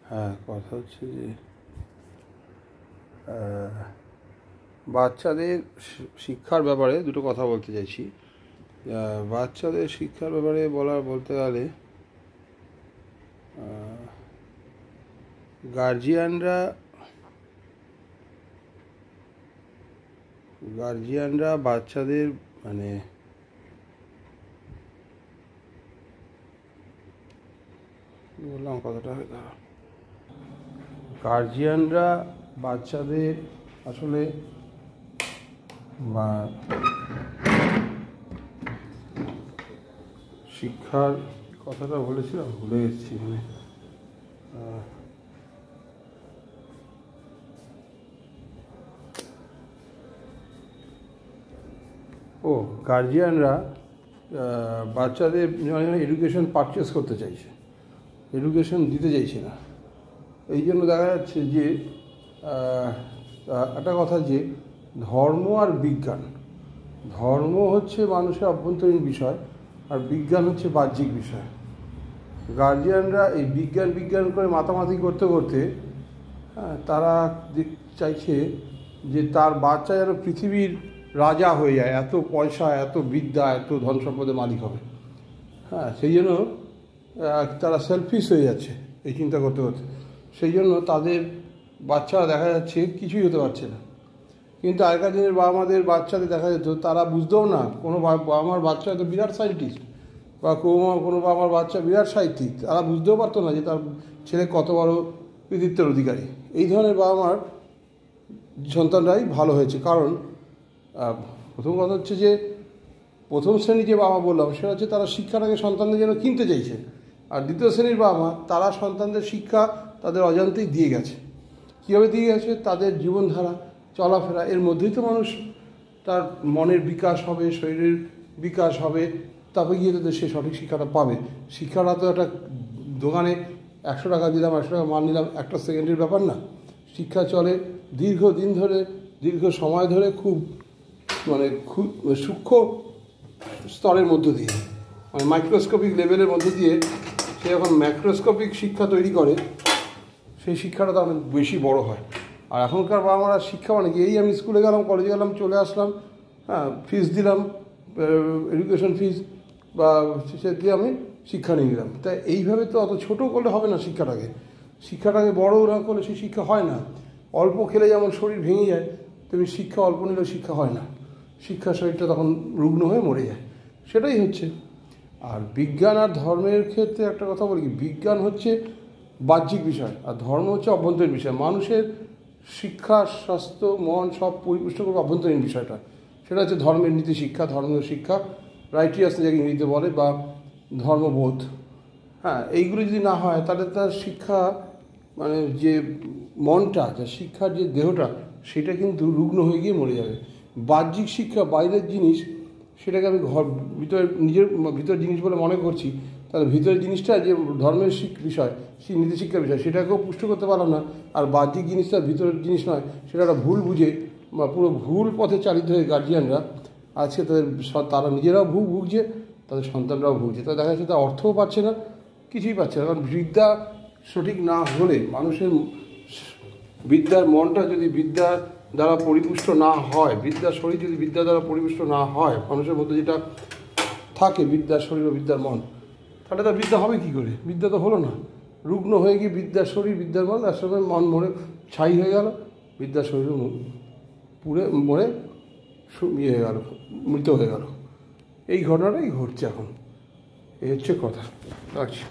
হ্যাঁ, কথা হচ্ছে যে বাচ্চাদের শিক্ষার ব্যাপারে দুটো কথা বলতে চাইছি। বাচ্চাদের শিক্ষার ব্যাপারে বলতে গেলে গার্জিয়ানরা বাচ্চাদের মানে বললাম কথাটা গার্জিয়ানরা বাচ্চাদের আসলে শিক্ষার কথাটা বলেছিলাম, ভুলে গেছি। গার্জিয়ানরা বাচ্চাদের এডুকেশন পারচেস করতে চাইছে, এডুকেশন দিতে চাইছে না। এই জন্য দেখা যাচ্ছে যে একটা কথা যে ধর্ম আর বিজ্ঞান, ধর্ম হচ্ছে মানুষের অভ্যন্তরীণ বিষয় আর বিজ্ঞান হচ্ছে বাহ্যিক বিষয়। গার্জিয়ানরা এই বিজ্ঞান করে মাতামাতি করতে করতে তারা চাইছে যে তার বাচ্চা যেন পৃথিবীর রাজা হয়ে যায়, এত পয়সা, এত বিদ্যা, এত ধন সম্পদের মালিক হবে। সেই জন্য তারা সেলফিশ হয়ে যাচ্ছে এই চিন্তা করতে করতে। সেই জন্য তাদের বাচ্চারা দেখা যাচ্ছে কিছুই হতে পারছে না। কিন্তু আগেকার দিনের বাবা মাদের বাচ্চাদের দেখা যেত তারা বুঝতেও না, কোনো বাবা মার বাচ্চা হয়তো বিরাট সায়েন্টিস্ট বা কোনো বাবা মার বাচ্চা বিরাট সাহিত্যিক, তারা বুঝতেও পারতো না যে তার ছেলে কত বড় কৃতিত্বের অধিকারী। এই ধরনের বাবা মার সন্তানরাই ভালো হয়েছে। কারণ প্রথম কথা হচ্ছে যে প্রথম শ্রেণী যে বাবা বললাম সেটা হচ্ছে তারা শিক্ষাটাকে সন্তানদের যেন কিনতে চাইছে, আর দ্বিতীয় শ্রেণীর বাবা মা তারা সন্তানদের শিক্ষা তাদের অজান্তেই দিয়ে গেছে। কীভাবে দিয়ে গেছে? তাদের জীবনধারা, চলাফেরা, এর মধ্যেই তো মানুষ তার মনের বিকাশ হবে, শরীরের বিকাশ হবে, তারপরে গিয়ে তো সে সঠিক শিক্ষাটা পাবে। শিক্ষাটা তো একটা দোকানে 100 টাকা দিলাম, 100 টাকা মাল নিলাম, একটা সেকেন্ডের ব্যাপার না। শিক্ষা চলে দীর্ঘদিন ধরে, দীর্ঘ সময় ধরে, খুব সূক্ষ্ম স্তরের মধ্য দিয়ে, মাইক্রোস্কোপিক লেভেলের মধ্যে দিয়ে সে যখন ম্যাক্রোস্কোপিক শিক্ষা তৈরি করে, সেই শিক্ষাটা তো অনেক বেশি বড় হয়। আর এখনকার বাবা মারা শিক্ষা মানে কি, এই আমি স্কুলে গেলাম, কলেজে গেলাম, চলে আসলাম, ফিস দিলাম, এডুকেশন ফিস, বা সে দিয়ে আমি শিক্ষা নিয়ে নিলাম। তাই এইভাবে তো অত ছোটো করলে হবে না। শিক্ষাটাকে বড় না করলে সেই শিক্ষা হয় না। অল্প খেলে যেমন শরীর ভেঙে যায়, তুমি শিক্ষা অল্প নিলেও শিক্ষা হয় না। শিক্ষা শরীরটা তখন রুগ্ন হয়ে মরে যায়, সেটাই হচ্ছে। আর বিজ্ঞান আর ধর্মের ক্ষেত্রে একটা কথা বলি, বিজ্ঞান হচ্ছে বাহ্যিক বিষয় আর ধর্ম হচ্ছে অভ্যন্তরীণ বিষয়। মানুষের শিক্ষা, স্বাস্থ্য, মন সব পরিপুষ্ট করবে অভ্যন্তরীণ বিষয়টা। সেটা হচ্ছে ধর্মের নীতি শিক্ষা, ধর্মীয় শিক্ষা, রাইটিয়াসনেস যাকে ইংরেজিতে বলে, বা ধর্মবোধ। এইগুলো যদি না হয় তাহলে তার শিক্ষা যে মনটা, যা শিক্ষার যে দেহটা, সেটা কিন্তু রুগ্ন হয়ে গিয়ে মরে যাবে। বাহ্যিক শিক্ষা, বাইরের জিনিস, সেটাকে আমি নিজের ভিতরের জিনিস বলে মনে করছি, তাহলে ভিতরের জিনিসটা যে ধর্মের বিষয়, সেই নীতি শিক্ষার বিষয়, সেটাকেও পুষ্ট করতে পারলাম না। আর বাহ্যিক জিনিসটা ভিতরের জিনিস নয়, সেটা একটা ভুল বুঝে বা পুরো ভুল পথে চালিত হয়ে গার্জিয়ানরা আজকে তারা নিজেরাও ভুগছে, তাদের সন্তানরাও ভুগছে। তা দেখা যাচ্ছে তার অর্থও পাচ্ছে না, কিছুই পাচ্ছে না। কারণ বিদ্যা সঠিক না হলে, মানুষের বিদ্যার মনটা যদি বিদ্যা দ্বারা পরিপুষ্ট না হয়, বিদ্যার শরীর যদি বিদ্যা দ্বারা পরিপুষ্ট না হয়, মানুষের মধ্যে যেটা থাকে বিদ্যার শরীর ও বিদ্যার মন, তাহলে তার বিদ্যা হবে কী করে? বিদ্যা তো হলো না। রুগ্ন হয়ে গিয়ে বিদ্যার শরীর, বিদ্যার মন, তার সঙ্গে মন মরে ছাই হয়ে গেল, বিদ্যার শরীরও পুড়ে মরে হয়ে গেল, মৃত হয়ে গেল। এই ঘটনাটাই ঘটছে এখন। এই হচ্ছে কথা। রাখছি।